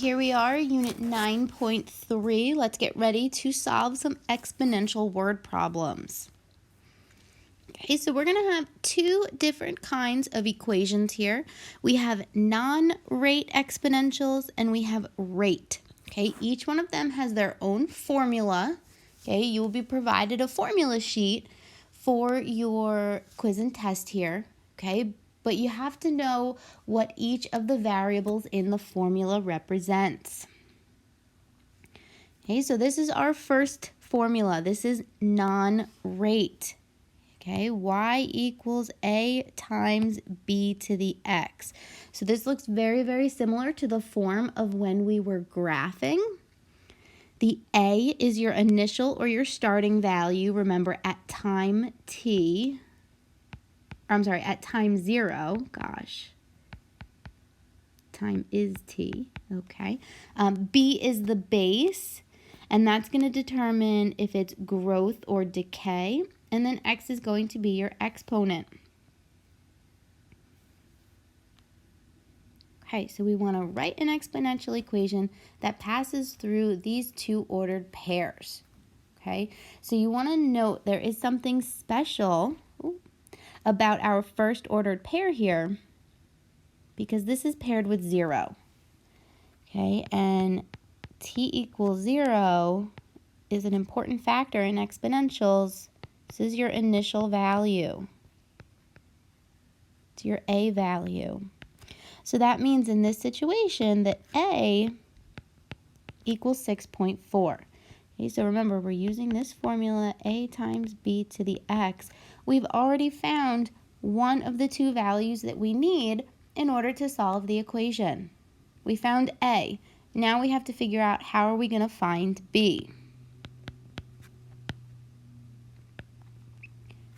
here we are, Unit 9.3. Let's get ready to solve some exponential word problems. Okay, so we're going to have two different kinds of equations here. We have non-rate exponentials and we have rate. Okay, each one of them has their own formula. Okay, you will be provided a formula sheet for your quiz and test here. Okay, but you have to know what each of the variables in the formula represents. Okay, so this is our first formula. This is non-rate. Okay, y equals a times b to the x. So this looks very, very similar to the form of when we were graphing. The a is your initial or your starting value, remember, at time t. At time 0, time is t, okay. B is the base, and that's going to determine if it's growth or decay, and then x is going to be your exponent. Okay, so we want to write an exponential equation that passes through these two ordered pairs. Okay, so you want to note there is something special about our first ordered pair here, because this is paired with 0. Okay, and t equals 0 is an important factor in exponentials. This is your initial value. It's your a value. So that means in this situation that a equals 6.4. Okay, so remember, we're using this formula, a times b to the x. We've already found one of the two values that we need in order to solve the equation. We found a. Now we have to figure out how are we going to find b.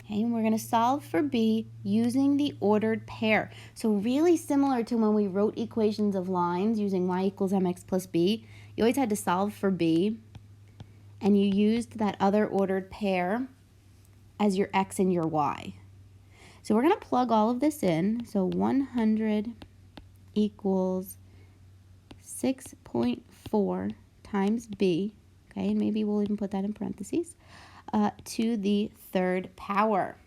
Okay, and we're going to solve for b using the ordered pair. So really similar to when we wrote equations of lines using y equals mx plus b. You always had to solve for b, and you used that other ordered pair as your x and your y. So we're going to plug all of this in. So 100 equals 6.4 times b, okay, and maybe we'll even put that in parentheses, to the third power.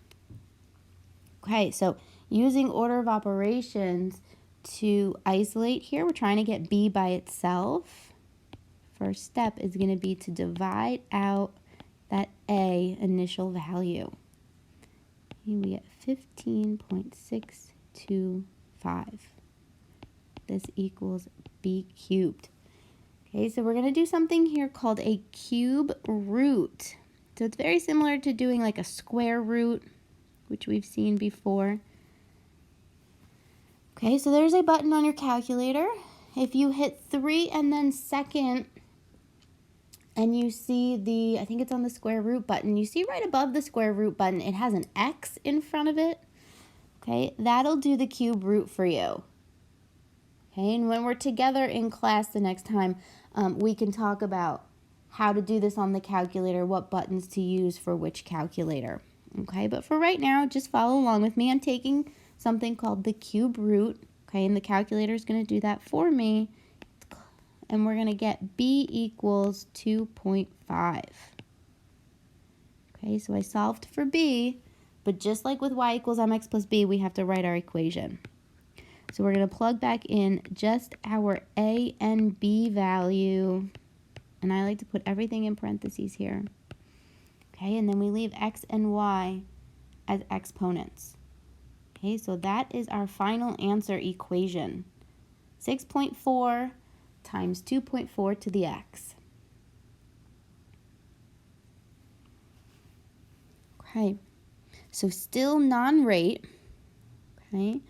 Okay, so using order of operations to isolate here, we're trying to get b by itself. First step is going to be to divide out that a initial value. Okay, we get 15.625. This equals b cubed. Okay, so we're going to do something here called a cube root. So it's very similar to doing like a square root, which we've seen before. Okay, so there's a button on your calculator. If you hit 3 and then second, and you see I think it's on the square root button, you see right above the square root button, it has an x in front of it. Okay, that'll do the cube root for you. Okay, and when we're together in class the next time, we can talk about how to do this on the calculator, what buttons to use for which calculator. Okay, but for right now, just follow along with me. I'm taking something called the cube root, okay, and the calculator is going to do that for me. And we're going to get b equals 2.5. Okay, so I solved for b, but just like with y equals mx plus b, we have to write our equation. So we're going to plug back in just our a and b value, and I like to put everything in parentheses here. Okay, and then we leave x and y as exponents. Okay, so that is our final answer equation. 6.4 times 2.4 to the x. Okay, so still non-rate. Okay,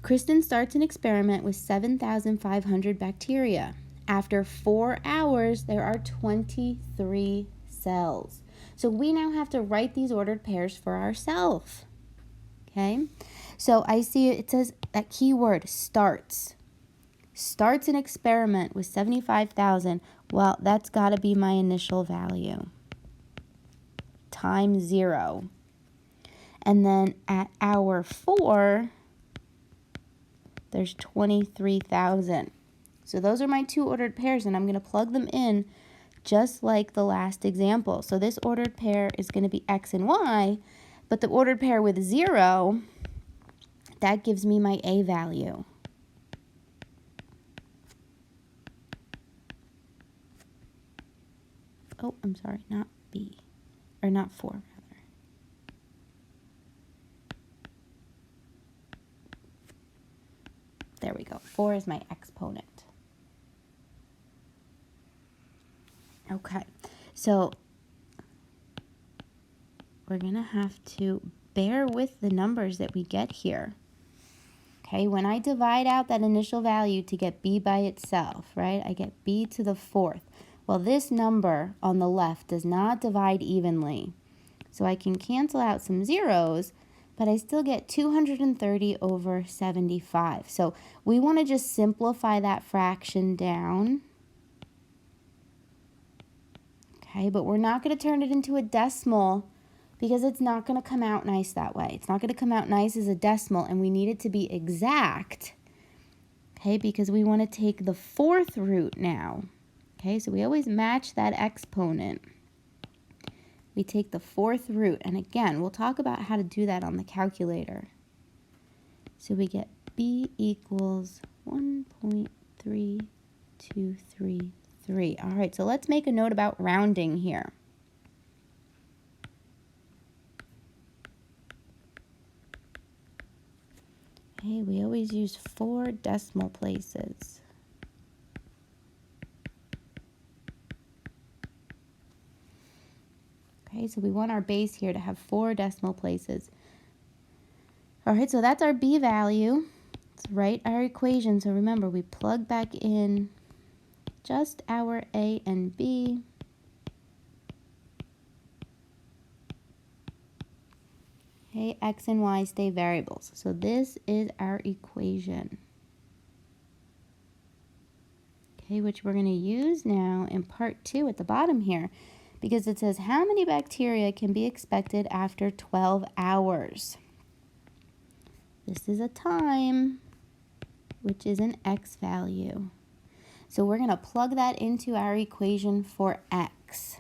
Kristen starts an experiment with 7,500 bacteria. After 4 hours, there are 23 cells. So we now have to write these ordered pairs for ourselves. Okay, so I see it says that keyword starts. Starts an experiment with 75,000. Well, that's got to be my initial value times 0. And then at hour 4, there's 23,000. So those are my two ordered pairs, and I'm going to plug them in just like the last example. So this ordered pair is going to be x and y, but the ordered pair with 0, that gives me my a value. Oh, I'm sorry, not b, or not 4, rather. There we go. 4 is my exponent. Okay, so we're going to have to bear with the numbers that we get here. Okay, when I divide out that initial value to get b by itself, right, I get b to the 4th. Well, this number on the left does not divide evenly. So I can cancel out some zeros, but I still get 230 over 75. So we want to just simplify that fraction down. Okay, but we're not going to turn it into a decimal because it's not going to come out nice that way. It's not going to come out nice as a decimal, and we need it to be exact, okay, because we want to take the 4th root now. Okay, so we always match that exponent. We take the 4th root, and again, we'll talk about how to do that on the calculator. So we get b equals 1.3233. All right, so let's make a note about rounding here. Okay, we always use 4 decimal places. Okay, so we want our base here to have 4 decimal places. All right, so that's our b value. Let's write our equation. So remember, we plug back in just our a and b. Okay, x and y stay variables. So this is our equation. Okay, which we're going to use now in part 2 at the bottom here, because it says how many bacteria can be expected after 12 hours. This is a time, which is an x value. So we're going to plug that into our equation for x.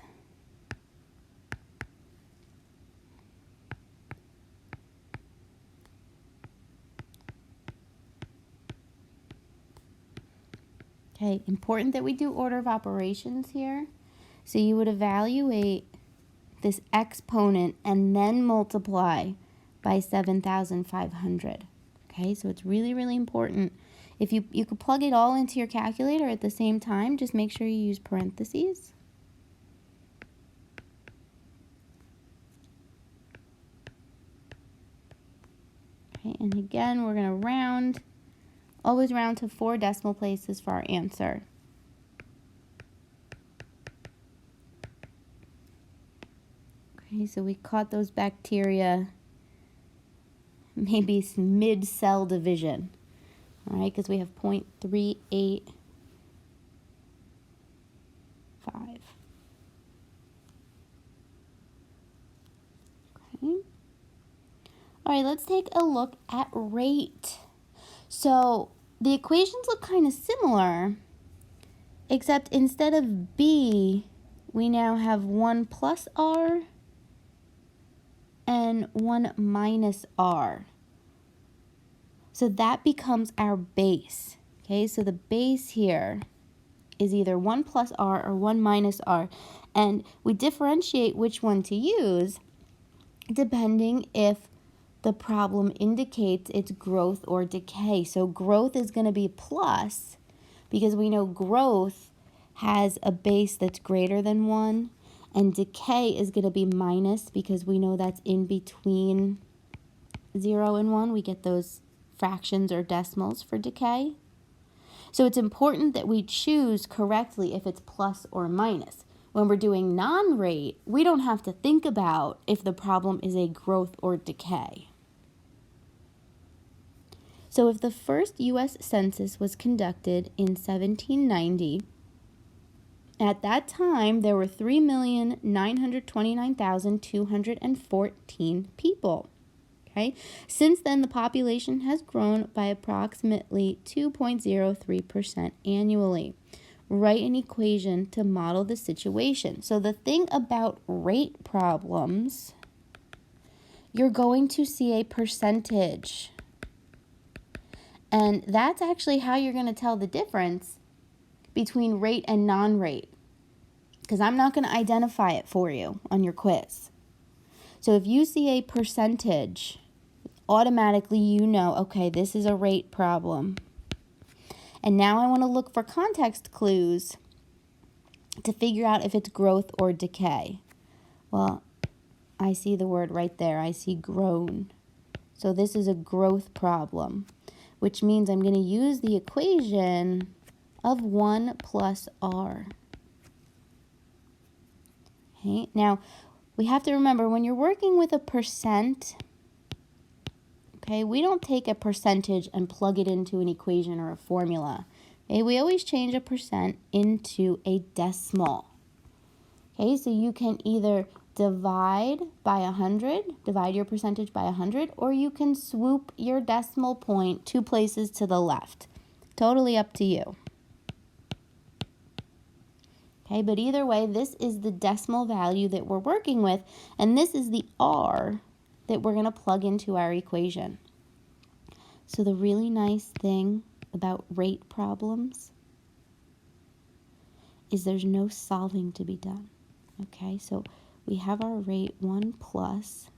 Okay, important that we do order of operations here. So you would evaluate this exponent and then multiply by 7,500. Okay, so it's really, really important. If you could plug it all into your calculator at the same time, just make sure you use parentheses. Okay, and again, we're going to round. Always round to 4 decimal places for our answer. Okay, so we caught those bacteria maybe mid-cell division, all right, because we have 0.385. Okay. All right, let's take a look at rate. So the equations look kind of similar, except instead of b, we now have 1 plus r and 1 minus r. So that becomes our base. Okay, so the base here is either 1 plus r or 1 minus r. And we differentiate which one to use depending if the problem indicates its growth or decay. So growth is going to be plus because we know growth has a base that's greater than 1. And decay is going to be minus because we know that's in between 0 and 1. We get those fractions or decimals for decay. So it's important that we choose correctly if it's plus or minus. When we're doing non-rate, we don't have to think about if the problem is a growth or decay. So if the first U.S. Census was conducted in 1790, at that time there were 3,929,214 people. Okay, since then, the population has grown by approximately 2.03% annually. Write an equation to model the situation. So the thing about rate problems, you're going to see a percentage. And that's actually how you're going to tell the difference between rate and non-rate, because I'm not going to identify it for you on your quiz. So if you see a percentage, automatically you know, okay, this is a rate problem. And now I want to look for context clues to figure out if it's growth or decay. Well, I see the word right there. I see grown. So this is a growth problem, which means I'm going to use the equation of 1 plus r. Okay, now we have to remember when you're working with a percent, okay, we don't take a percentage and plug it into an equation or a formula. Okay, we always change a percent into a decimal. Okay, so you can either divide by 100, divide your percentage by 100, or you can swoop your decimal point 2 places to the left. Totally up to you. Okay, but either way, this is the decimal value that we're working with, and this is the r that we're going to plug into our equation. So the really nice thing about rate problems is there's no solving to be done. Okay, so we have our rate 1 plus.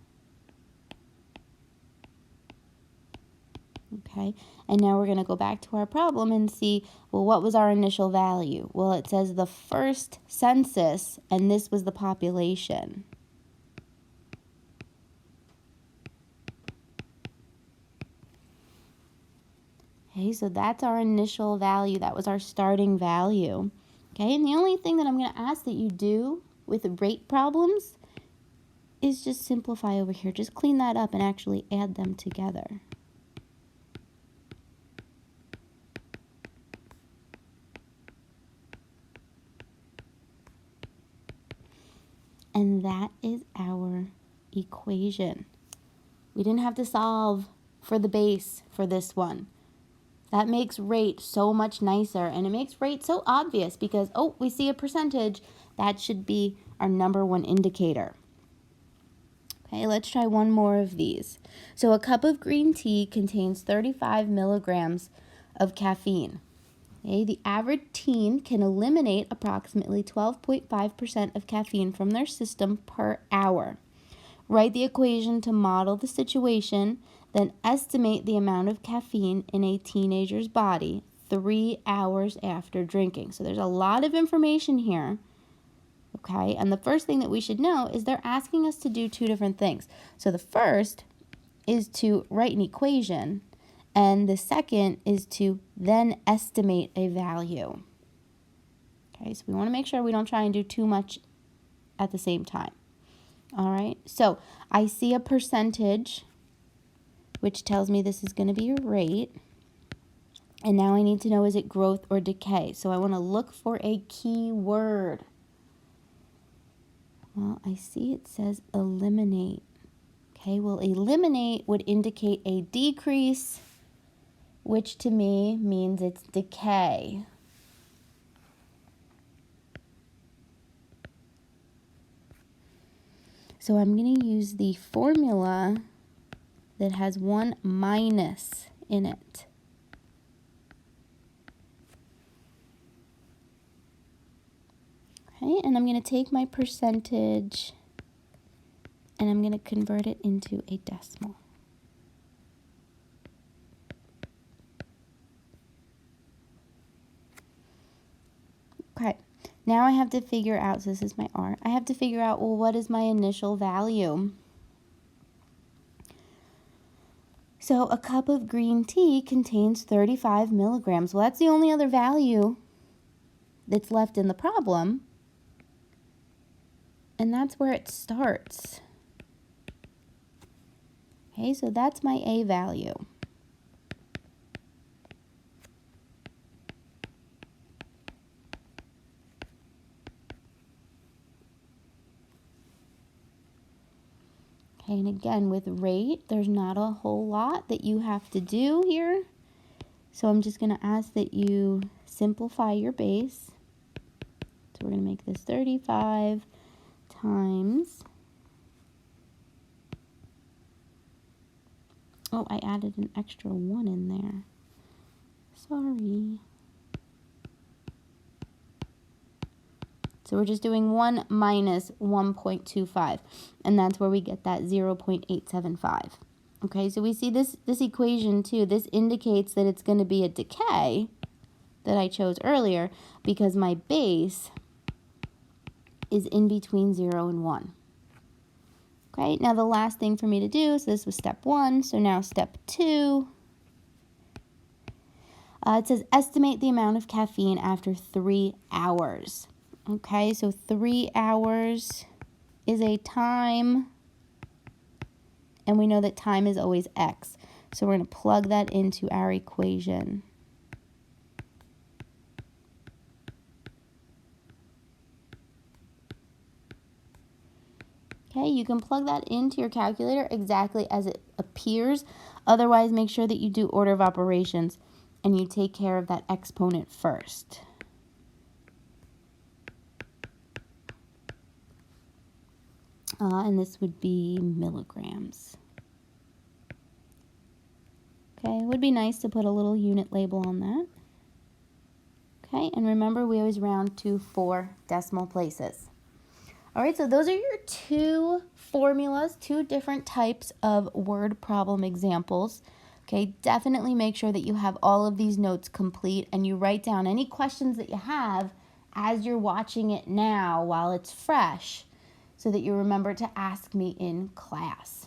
Okay, and now we're going to go back to our problem and see, well, what was our initial value? Well, it says the first census, and this was the population. Okay, so that's our initial value. That was our starting value. Okay, and the only thing that I'm going to ask that you do with rate problems is just simplify over here. Just clean that up and actually add them together. And that is our equation. We didn't have to solve for the base for this one. That makes rate so much nicer, and it makes rate so obvious because, oh, we see a percentage. That should be our number one indicator. Okay, let's try one more of these. So a cup of green tea contains 35 milligrams of caffeine. Okay, the average teen can eliminate approximately 12.5% of caffeine from their system per hour. Write the equation to model the situation, then estimate the amount of caffeine in a teenager's body 3 hours after drinking. So there's a lot of information here. Okay, and the first thing that we should know is they're asking us to do 2 different things. So the first is to write an equation, and the second is to then estimate a value. Okay, so we want to make sure we don't try and do too much at the same time. All right, so I see a percentage, which tells me this is going to be a rate. And now I need to know, is it growth or decay? So I want to look for a key word. Well, I see it says eliminate. Okay, well, eliminate would indicate a decrease, which to me means it's decay. So I'm going to use the formula that has 1 minus in it. Okay, and I'm going to take my percentage and I'm going to convert it into a decimal. Okay, now I have to figure out, so this is my R, I have to figure out, well, what is my initial value? So a cup of green tea contains 35 milligrams. Well, that's the only other value that's left in the problem. And that's where it starts. Okay, so that's my A value. Okay, and again, with rate, there's not a whole lot that you have to do here. So I'm just going to ask that you simplify your base. So we're going to make this 35 times, oh, I added an extra 1 in there. Sorry. So we're just doing 1 minus 1.25, and that's where we get that 0.875. Okay, so we see this equation too. This indicates that it's going to be a decay that I chose earlier because my base is in between 0 and 1. Okay, now the last thing for me to do, so this was step 1, so now step 2. It says estimate the amount of caffeine after 3 hours. Okay, so 3 hours is a time, and we know that time is always x. So we're going to plug that into our equation. Okay, you can plug that into your calculator exactly as it appears. Otherwise, make sure that you do order of operations and you take care of that exponent first. And this would be milligrams. Okay, it would be nice to put a little unit label on that. Okay, and remember we always round to 4 decimal places. All right, so those are your 2 formulas, 2 different types of word problem examples. Okay, definitely make sure that you have all of these notes complete and you write down any questions that you have as you're watching it now while it's fresh so that you remember to ask me in class.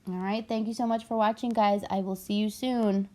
All right, thank you so much for watching, guys. I will see you soon.